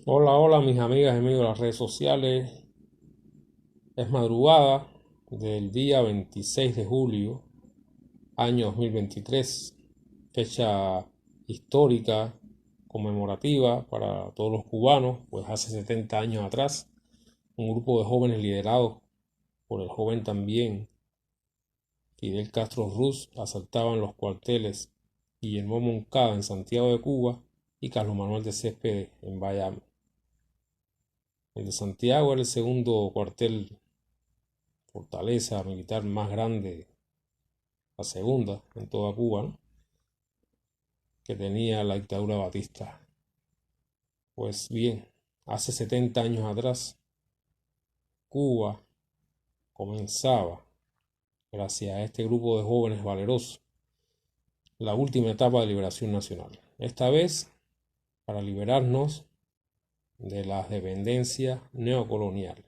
Hola, hola mis amigas y amigos de las redes sociales. Es madrugada del día 26 de julio, año 2023, fecha histórica, conmemorativa para todos los cubanos, pues hace 70 años atrás, un grupo de jóvenes liderados por el joven también Fidel Castro Ruz asaltaban los cuarteles Guillermo Moncada en Santiago de Cuba y Carlos Manuel de Céspedes en Bayamo. El de Santiago era el segundo cuartel fortaleza militar más grande, la segunda en toda Cuba, ¿no?, que tenía la dictadura de Batista. Pues bien, hace 70 años atrás, Cuba comenzaba, gracias a este grupo de jóvenes valerosos, la última etapa de liberación nacional. Esta vez para liberarnos de las dependencias neocoloniales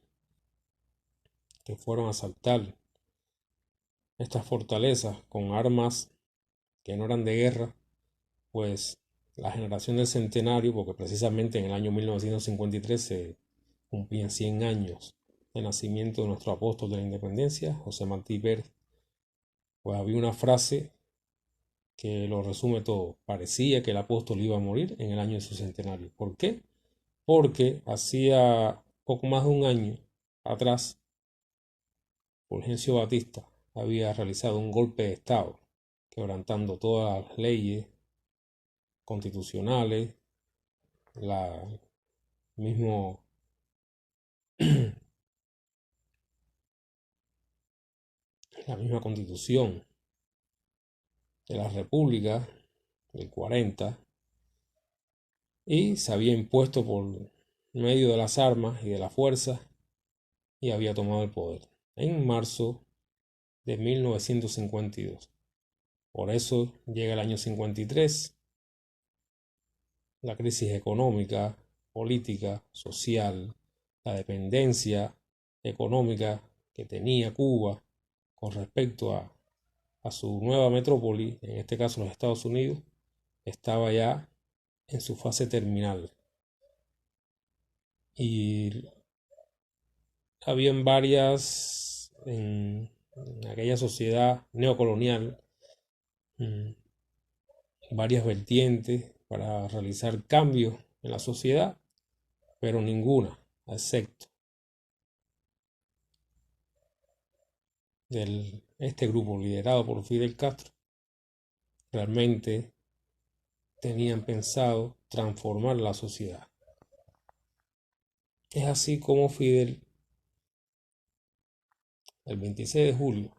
que fueron a asaltar estas fortalezas con armas que no eran de guerra, pues la generación del centenario, porque precisamente en el año 1953 se cumplían 100 años de nacimiento de nuestro apóstol de la independencia, José Martí Pérez, pues había una frase que lo resume todo. Parecía que el apóstol iba a morir en el año de su centenario. ¿Por qué? Porque hacía poco más de un año atrás, Fulgencio Batista había realizado un golpe de Estado, quebrantando todas las leyes constitucionales, la mismo la misma constitución de la República del 40, y se había impuesto por medio de las armas y de la fuerza y había tomado el poder en marzo de 1952. Por eso llega el año 53, la crisis económica, política, social, la dependencia económica que tenía Cuba con respecto a su nueva metrópoli, en este caso los Estados Unidos, estaba ya en su fase terminal. Y habían en aquella sociedad neocolonial, mm, varias vertientes para realizar cambios en la sociedad, pero ninguna, excepto este grupo liderado por Fidel Castro, realmente tenían pensado transformar la sociedad. Es así como Fidel, el 26 de julio,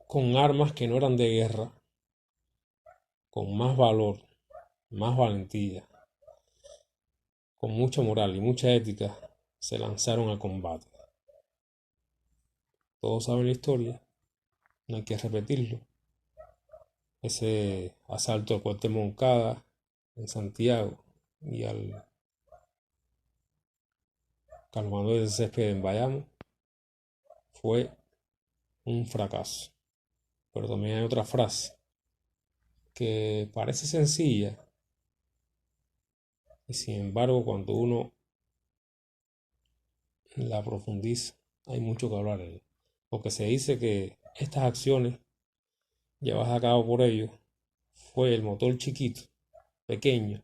con armas que no eran de guerra, con más valor, más valentía, con mucha moral y mucha ética, se lanzaron al combate. Todos saben la historia, no hay que repetirlo. Ese asalto al cuartel Moncada en Santiago y al Carlos Manuel de Céspedes en Bayamo fue un fracaso. Pero también hay otra frase que parece sencilla y sin embargo cuando uno la profundiza hay mucho que hablar de ella. Porque se dice que estas acciones llevadas a cabo por ellos fue el motor chiquito, pequeño,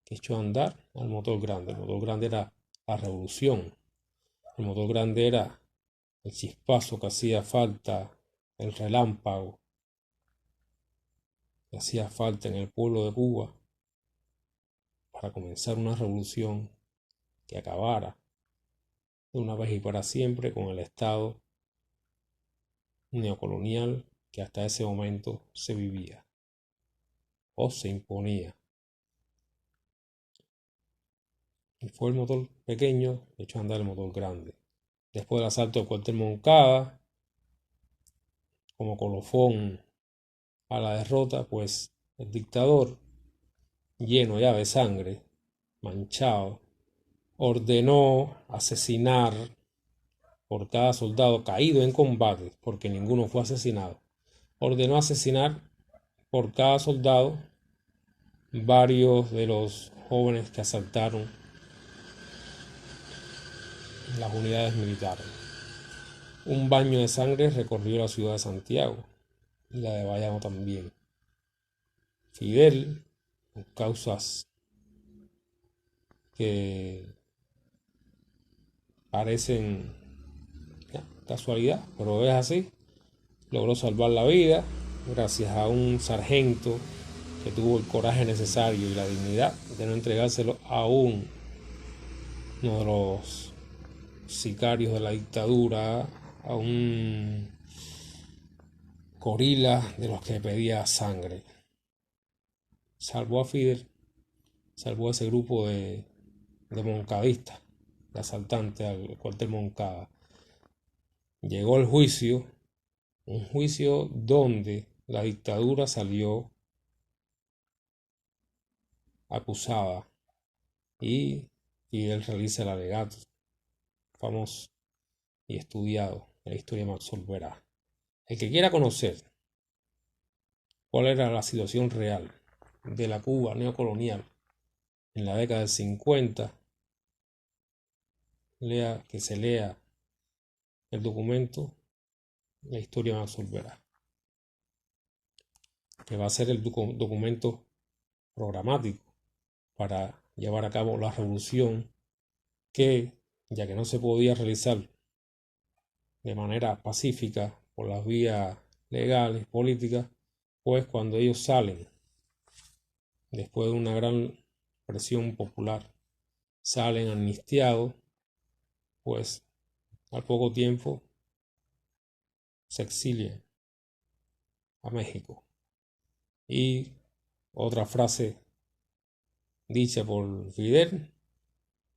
que echó a andar al motor grande. El motor grande era la revolución. El motor grande era el chispazo que hacía falta, el relámpago que hacía falta en el pueblo de Cuba para comenzar una revolución que acabara de una vez y para siempre con el Estado neocolonial que hasta ese momento se vivía o se imponía. Y fue el motor pequeño que echó a andar el motor grande. Después del asalto del cuartel Moncada, como colofón a la derrota, pues el dictador, lleno ya de sangre, manchado, ordenó asesinar por cada soldado caído en combate, porque ninguno fue asesinado. Ordenó asesinar por cada soldado varios de los jóvenes que asaltaron las unidades militares. Un baño de sangre recorrió la ciudad de Santiago y la de Bayamo también. Fidel, por causas que parecen casualidad, pero es así, logró salvar la vida gracias a un sargento que tuvo el coraje necesario y la dignidad de no entregárselo a uno de los sicarios de la dictadura, a un gorila de los que pedía sangre. Salvó a Fidel, salvó a ese grupo de moncadistas, de asaltantes al cuartel Moncada. Llegó el juicio, un juicio donde la dictadura salió acusada y Fidel realiza el alegato famoso y estudiado. La historia me absolverá. El que quiera conocer cuál era la situación real de la Cuba neocolonial en la década del 50, que se lea el documento La historia me absolverá, que va a ser el documento programático para llevar a cabo la revolución que, ya que no se podía realizar de manera pacífica por las vías legales, políticas, pues cuando ellos salen, después de una gran presión popular, salen amnistiados, pues al poco tiempo se exilian a México. Y otra frase dicha por Fidel: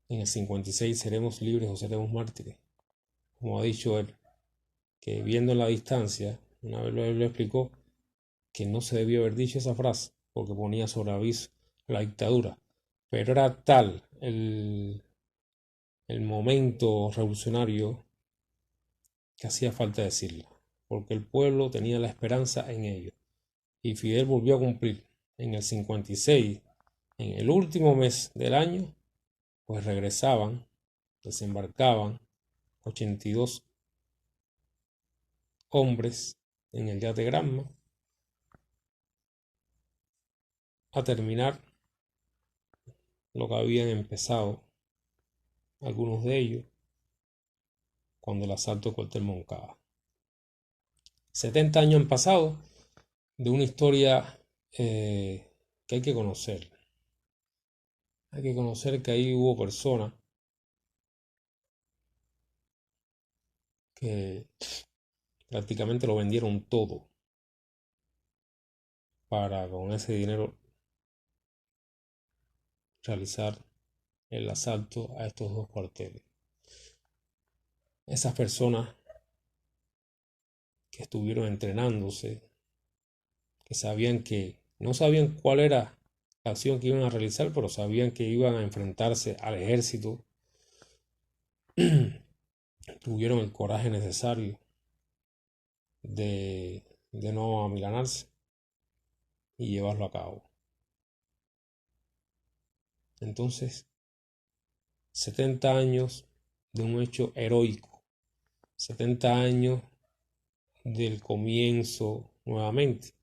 en el 56 seremos libres o seremos mártires. Como ha dicho él, que viendo en la distancia, una vez lo explicó, que no se debió haber dicho esa frase porque ponía sobre aviso la dictadura. Pero era tal el momento revolucionario que hacía falta decirlo, porque el pueblo tenía la esperanza en ello. Y Fidel volvió a cumplir en el 56, en el último mes del año, pues regresaban, desembarcaban 82 hombres en el yate Granma a terminar lo que habían empezado algunos de ellos cuando el asalto de cuartel Moncada. 70 años han pasado de una historia que hay que conocer. Hay que conocer que ahí hubo personas que prácticamente lo vendieron todo para con ese dinero realizar el asalto a estos dos cuarteles. Esas personas que estuvieron entrenándose, que sabían que no sabían cuál era la acción que iban a realizar, pero sabían que iban a enfrentarse al ejército, tuvieron el coraje necesario de no amilanarse y llevarlo a cabo. Entonces, 70 años de un hecho heroico, 70 años del comienzo nuevamente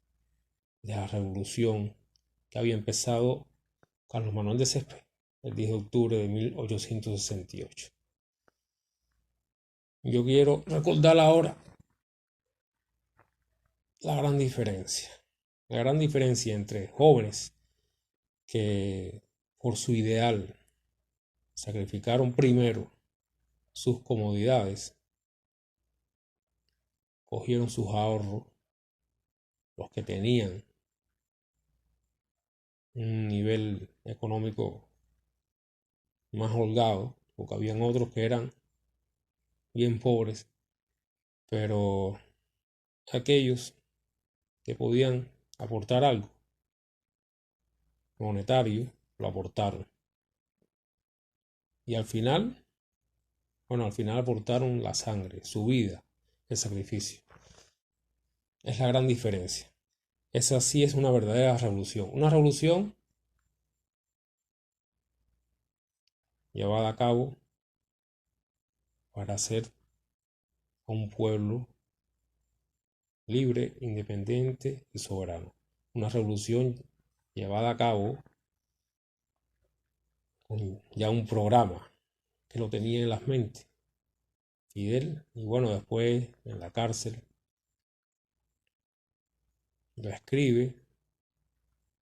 de la revolución que había empezado Carlos Manuel de Céspedes el 10 de octubre de 1868. Yo quiero recordar ahora la gran diferencia entre jóvenes que por su ideal sacrificaron primero sus comodidades, cogieron sus ahorros, los que tenían un nivel económico más holgado, porque habían otros que eran bien pobres, pero aquellos que podían aportar algo monetario, lo aportaron. Y al final aportaron la sangre, su vida, el sacrificio. Es la gran diferencia. Esa sí es una verdadera revolución. Una revolución llevada a cabo para hacer a un pueblo libre, independiente y soberano. Una revolución llevada a cabo con ya un programa que lo tenía en las mentes. Fidel, y bueno, después en la cárcel lo escribe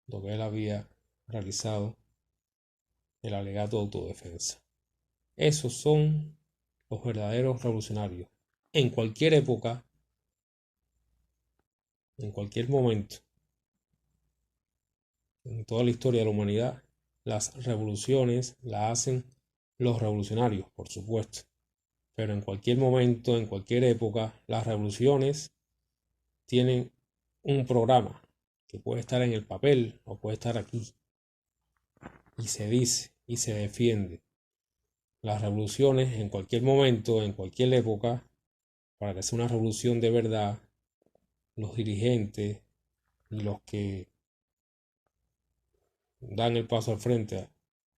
lo que él había realizado, el alegato de autodefensa. Esos son los verdaderos revolucionarios. En cualquier época, en cualquier momento, en toda la historia de la humanidad, las revoluciones las hacen los revolucionarios, por supuesto. Pero en cualquier momento, en cualquier época, las revoluciones tienen un programa que puede estar en el papel o puede estar aquí. Y se dice y se defiende. Las revoluciones en cualquier momento, en cualquier época, para que sea una revolución de verdad, los dirigentes y los que dan el paso al frente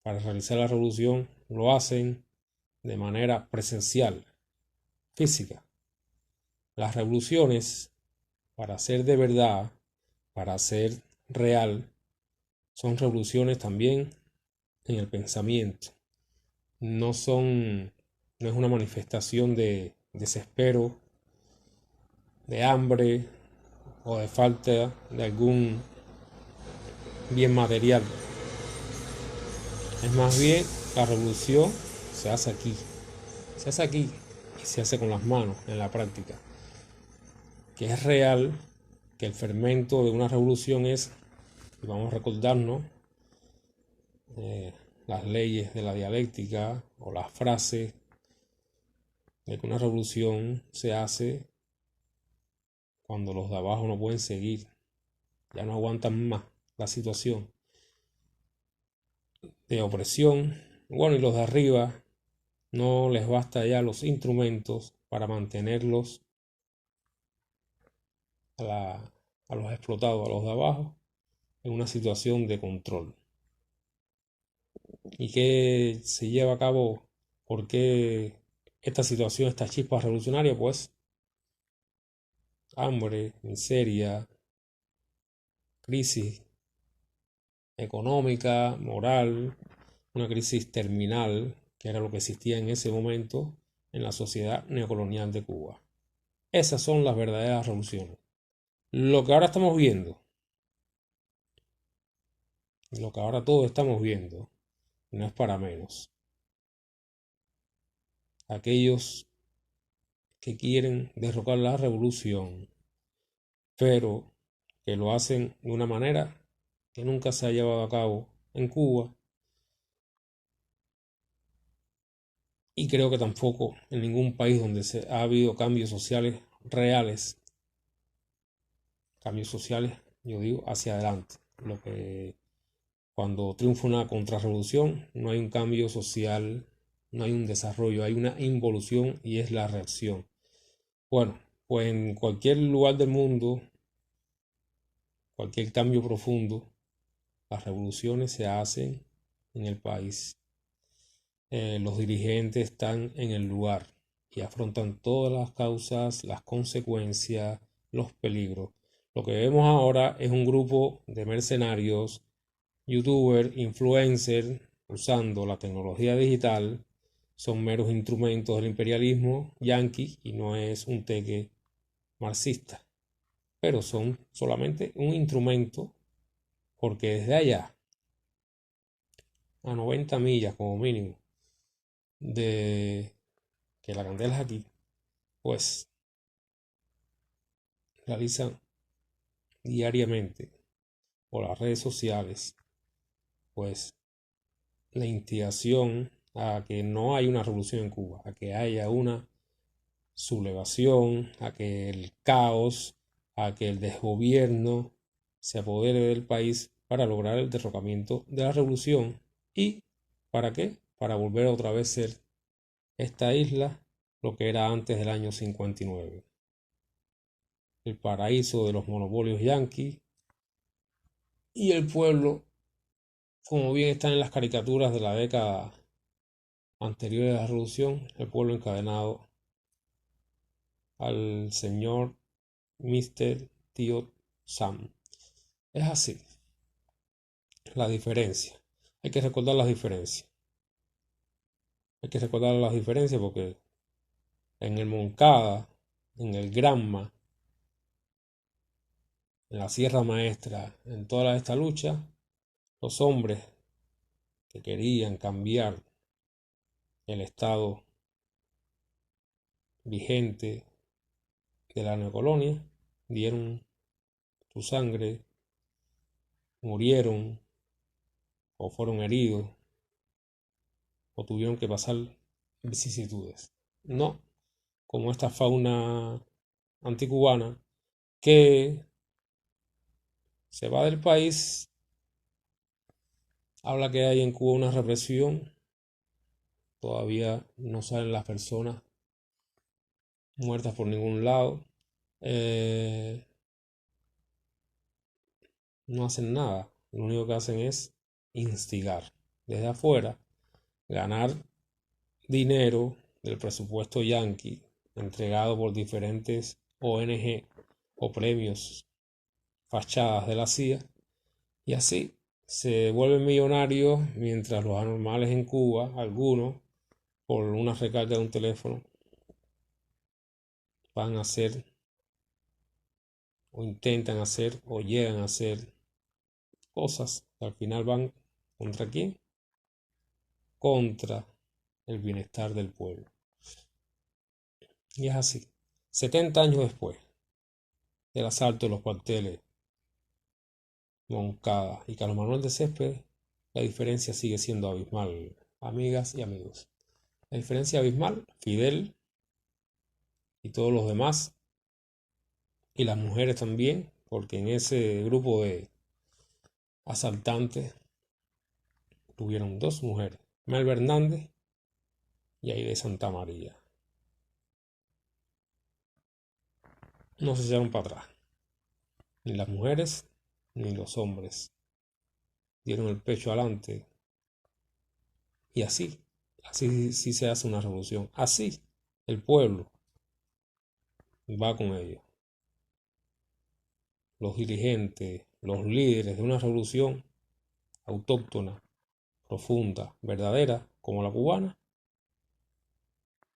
para realizar la revolución lo hacen de manera presencial, física. Las revoluciones, para ser de verdad, para ser real, son revoluciones también en el pensamiento. No es una manifestación de desespero, de hambre o de falta de algún bien material. Es más bien la revolución se hace aquí. Se hace aquí y se hace con las manos en la práctica. Que es real que el fermento de una revolución es, y vamos a recordarnos, las leyes de la dialéctica o las frases de que una revolución se hace cuando los de abajo no pueden seguir, ya no aguantan más la situación de opresión. Bueno, y los de arriba no les basta ya los instrumentos para mantenerlos a los explotados, a los de abajo, en una situación de control. ¿Y qué se lleva a cabo? ¿Por qué esta situación, esta chispa revolucionaria? Pues hambre, miseria, crisis económica, moral, una crisis terminal, que era lo que existía en ese momento en la sociedad neocolonial de Cuba. Esas son las verdaderas revoluciones. Lo que ahora estamos viendo, lo que ahora todos estamos viendo, no es para menos. Aquellos que quieren derrocar la revolución, pero que lo hacen de una manera que nunca se ha llevado a cabo en Cuba, y creo que tampoco en ningún país donde ha habido cambios sociales reales, cambios sociales, yo digo, hacia adelante. Lo que cuando triunfa una contrarrevolución no hay un cambio social, no hay un desarrollo, hay una involución y es la reacción. Bueno, pues en cualquier lugar del mundo, cualquier cambio profundo, las revoluciones se hacen en el país. Los dirigentes están en el lugar y afrontan todas las causas, las consecuencias, los peligros. Lo que vemos ahora es un grupo de mercenarios, youtubers, influencers, usando la tecnología digital. Son meros instrumentos del imperialismo yanqui y no es un teque marxista. Pero son solamente un instrumento porque desde allá, a 90 millas como mínimo, de que la candela es aquí, pues realizan diariamente por las redes sociales, pues la instigación a que no haya una revolución en Cuba, a que haya una sublevación, a que el caos, a que el desgobierno se apodere del país para lograr el derrocamiento de la revolución. ¿Y para qué? Para volver otra vez a ser esta isla lo que era antes del año 59. El paraíso de los monopolios yanquis y el pueblo, como bien están en las caricaturas de la década anteriores a la revolución, el pueblo encadenado al señor Mr. Tío Sam. Es así, la diferencia. Hay que recordar las diferencias. Hay que recordar las diferencias porque en el Moncada, en el Granma, en la Sierra Maestra, en toda esta lucha, los hombres que querían cambiar el estado vigente de la neocolonia dieron su sangre, murieron o fueron heridos o tuvieron que pasar vicisitudes. No como esta fauna anticubana que se va del país, habla que hay en Cuba una represión, todavía no salen las personas muertas por ningún lado, no hacen nada, lo único que hacen es instigar desde afuera, ganar dinero del presupuesto yanqui entregado por diferentes ONG o premios, fachadas de la CIA, y así se vuelven millonarios mientras los anormales en Cuba, algunos, por una recarga de un teléfono, van a hacer o intentan hacer o llegan a hacer cosas que al final van contra quién, contra el bienestar del pueblo. Y es así. 70 años después del asalto de los cuarteles Moncada y Carlos Manuel de Céspedes, la diferencia sigue siendo abismal, amigas y amigos. La diferencia abismal, Fidel y todos los demás, y las mujeres también, porque en ese grupo de asaltantes tuvieron dos mujeres, Melba Hernández y Aide Santa María. No se echaron para atrás, ni las mujeres ni los hombres. Dieron el pecho adelante y así sí se hace una revolución. Así el pueblo va con ellos. Los dirigentes, los líderes de una revolución autóctona, profunda, verdadera, como la cubana,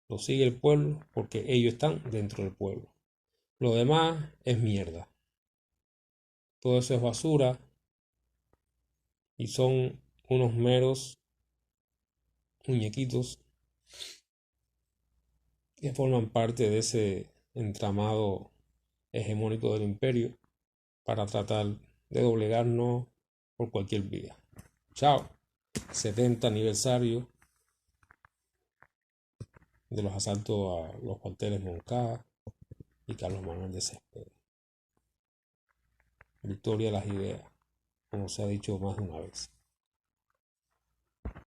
lo sigue el pueblo porque ellos están dentro del pueblo. Lo demás es mierda. Todo eso es basura y son unos meros muñequitos que forman parte de ese entramado hegemónico del imperio para tratar de doblegarnos por cualquier vía. Chao. 70 aniversario de los asaltos a los cuarteles Moncada y Carlos Manuel de Céspedes. Victoria de las ideas, como se ha dicho más de una vez.